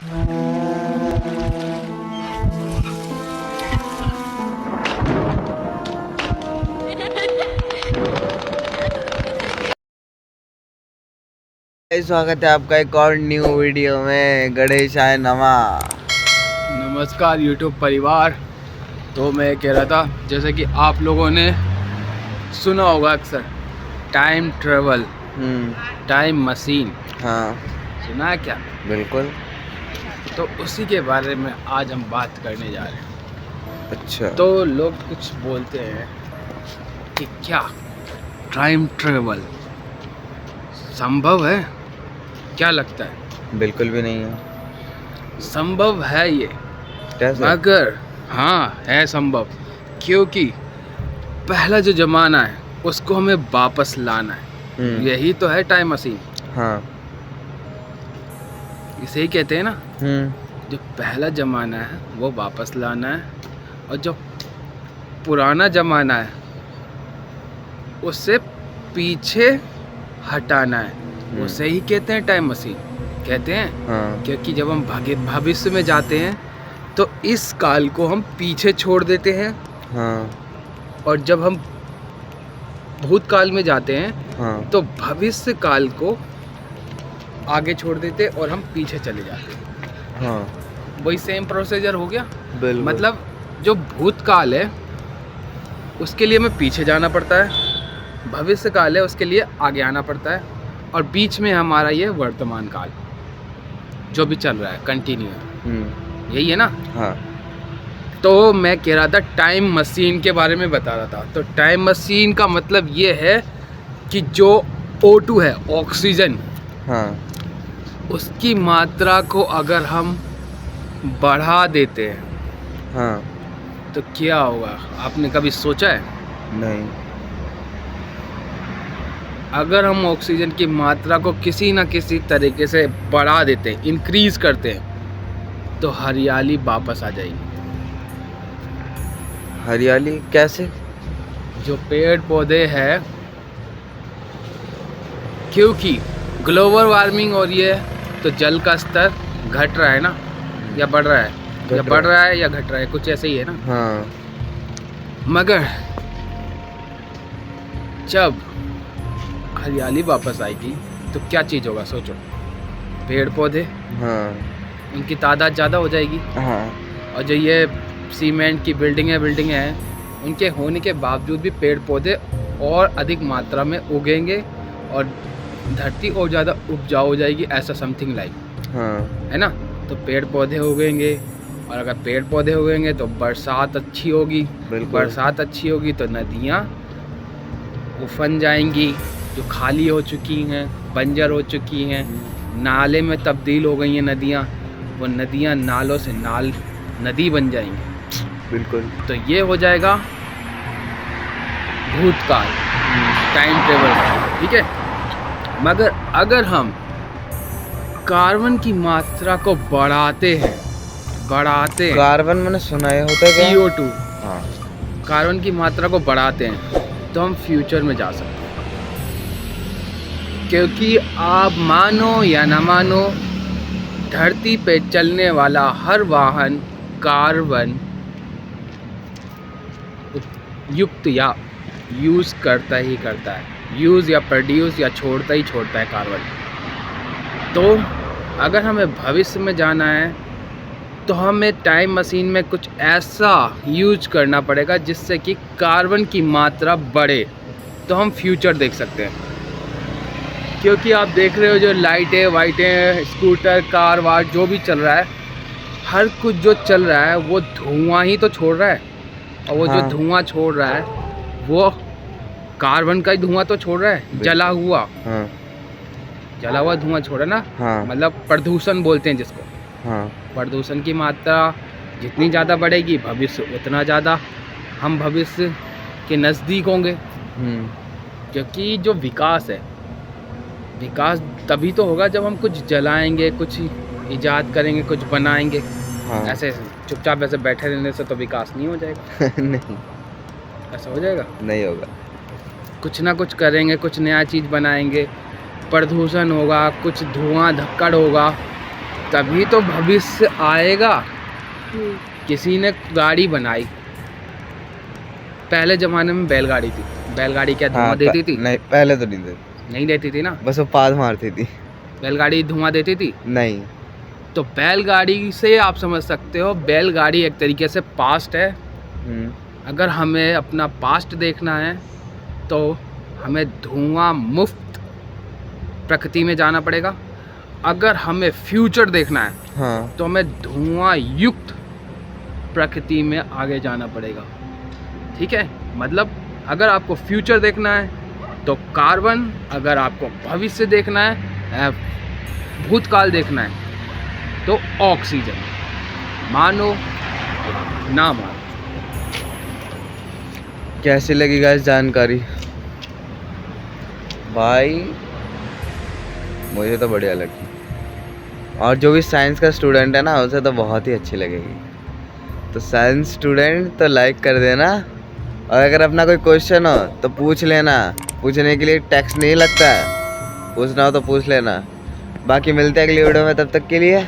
स्वागत है आपका एक और न्यू वीडियो में। गणेश आए नवा। नमस्कार यूट्यूब परिवार। तो मैं कह रहा था, जैसे कि आप लोगों ने सुना होगा अक्सर टाइम ट्रेवल, टाइम मशीन। हाँ, सुना है क्या? बिल्कुल। तो उसी के बारे में आज हम बात करने जा रहे हैं। अच्छा। तो लोग कुछ बोलते हैं कि क्या टाइम ट्रेवल संभव है? क्या लगता है? बिल्कुल भी नहीं है। संभव है ये, कैसे? मगर हाँ है संभव, क्योंकि पहला जो ज़माना है उसको हमें वापस लाना है। यही तो है टाइम मशीन। हाँ। इसे ही कहते हैं ना। जो पहला ज़माना है वो वापस लाना है, और जो पुराना ज़माना है उससे पीछे हटाना है। उसे ही कहते हैं टाइम मशीन। कहते हैं हाँ। क्योंकि जब हम भविष्य में जाते हैं तो इस काल को हम पीछे छोड़ देते हैं। हाँ। और जब हम भूतकाल में जाते हैं हाँ। तो भविष्य काल को आगे छोड़ देते हैं और हम पीछे चले जाते हैं। हाँ। वही सेम प्रोसीजर हो गया। बिल्कुल। मतलब जो भूतकाल है उसके लिए हमें पीछे जाना पड़ता है, भविष्य काल है उसके लिए आगे आना पड़ता है, और बीच में हमारा ये वर्तमान काल जो भी चल रहा है कंटिन्यू, यही है ना। हाँ। तो मैं कह रहा था टाइम मशीन के बारे में बता रहा था। तो टाइम मशीन का मतलब ये है कि जो O2 है, ऑक्सीजन, हाँ। उसकी मात्रा को अगर हम बढ़ा देते हैं हाँ। तो क्या होगा? आपने कभी सोचा है? नहीं। अगर हम ऑक्सीजन की मात्रा को किसी न किसी तरीके से बढ़ा देते हैं, इंक्रीज करते हैं, तो हरियाली वापस आ जाएगी। हरियाली कैसे? जो पेड़ पौधे हैं, क्योंकि ग्लोबल वार्मिंग हो रही है तो जल का स्तर घट रहा है ना, या बढ़ रहा है? या बढ़ रहा है या घट रहा है, कुछ ऐसे ही है ना। हाँ। मगर जब हरियाली वापस आएगी तो क्या चीज़ होगा? सोचो। पेड़ पौधे, हाँ। उनकी तादाद ज़्यादा हो जाएगी। हाँ। और जो ये सीमेंट की बिल्डिंगें हैं, उनके होने के बावजूद भी पेड़ पौधे और अधिक मात्रा में उगेंगे और धरती और ज़्यादा उपजाऊ हो जाएगी, ऐसा समथिंग लाइक, हाँ। है ना। तो पेड़ पौधे उगेंगे, और अगर पेड़ पौधे उगेंगे तो बरसात अच्छी होगी। बरसात अच्छी होगी तो नदियाँ उफन जाएंगी, जो खाली हो चुकी हैं, बंजर हो चुकी हैं, नाले में तब्दील हो गई हैं नदियाँ, वो नदियाँ नालों से नदी बन जाएंगी। बिल्कुल। तो ये हो जाएगा भूतकाल, टाइम ट्रेवल, ठीक है। मगर अगर हम कार्बन की मात्रा को बढ़ाते हैं, कार्बन मैंने सुना है होता है क्या? CO2, हाँ। कार्बन की मात्रा को बढ़ाते हैं तो हम फ्यूचर में जा सकते हैं। क्योंकि आप मानो या ना मानो, धरती पे चलने वाला हर वाहन कार्बन युक्त या यूज़ करता है। यूज़ या प्रोड्यूस या छोड़ता है कार्बन। तो अगर हमें भविष्य में जाना है तो हमें टाइम मशीन में कुछ ऐसा यूज करना पड़ेगा जिससे कि कार्बन की मात्रा बढ़े, तो हम फ्यूचर देख सकते हैं। क्योंकि आप देख रहे हो जो लाइटें वाइटें, स्कूटर, कार वार जो भी चल रहा है, हर कुछ जो चल रहा है वो धुआं ही तो छोड़ रहा है। और वो जो धुआं छोड़ रहा है वो कार्बन का ही धुआं तो छोड़ रहा है, जला हुआ धुआं छोड़ रहा है ना। मतलब प्रदूषण बोलते हैं जिसको। प्रदूषण की मात्रा जितनी ज़्यादा बढ़ेगी, भविष्य उतना ज़्यादा हम भविष्य के नज़दीक होंगे। क्योंकि जो विकास है, विकास तभी तो होगा जब हम कुछ जलाएंगे, कुछ इजाद करेंगे, कुछ बनाएंगे। ऐसे चुपचाप ऐसे बैठे रहने से तो विकास नहीं हो जाएगा। नहीं, ऐसा हो जाएगा? नहीं होगा। कुछ ना कुछ करेंगे, कुछ नया चीज़ बनाएंगे, प्रदूषण होगा, कुछ धुआं धक्कड़ होगा, तभी तो भविष्य आएगा। किसी ने गाड़ी बनाई, पहले ज़माने में बैलगाड़ी थी। बैलगाड़ी क्या धुआं देती थी? नहीं, पहले तो नहीं देती। नहीं देती थी ना, बस वो पाद मारती थी। बैलगाड़ी धुआं देती थी? नहीं। तो बैलगाड़ी से आप समझ सकते हो, बैलगाड़ी एक तरीके से पास्ट है। अगर हमें अपना पास्ट देखना है तो हमें धुआं मुक्त प्रकृति में जाना पड़ेगा। अगर हमें फ्यूचर देखना है हाँ। तो हमें धुआं युक्त प्रकृति में आगे जाना पड़ेगा। ठीक है, मतलब अगर आपको फ्यूचर देखना है तो कार्बन, अगर आपको भविष्य देखना है, भूतकाल देखना है तो ऑक्सीजन। मानो ना मानो। कैसी लगी गाइस जानकारी? भाई मुझे तो बढ़िया लगी, और जो भी साइंस का स्टूडेंट है ना उसे तो बहुत ही अच्छी लगेगी। तो साइंस स्टूडेंट तो लाइक कर देना, और अगर अपना कोई क्वेश्चन हो तो पूछ लेना। पूछने के लिए टैक्स नहीं लगता है, पूछना हो तो पूछ लेना। बाकी मिलते हैं अगली वीडियो में, तब तक के लिए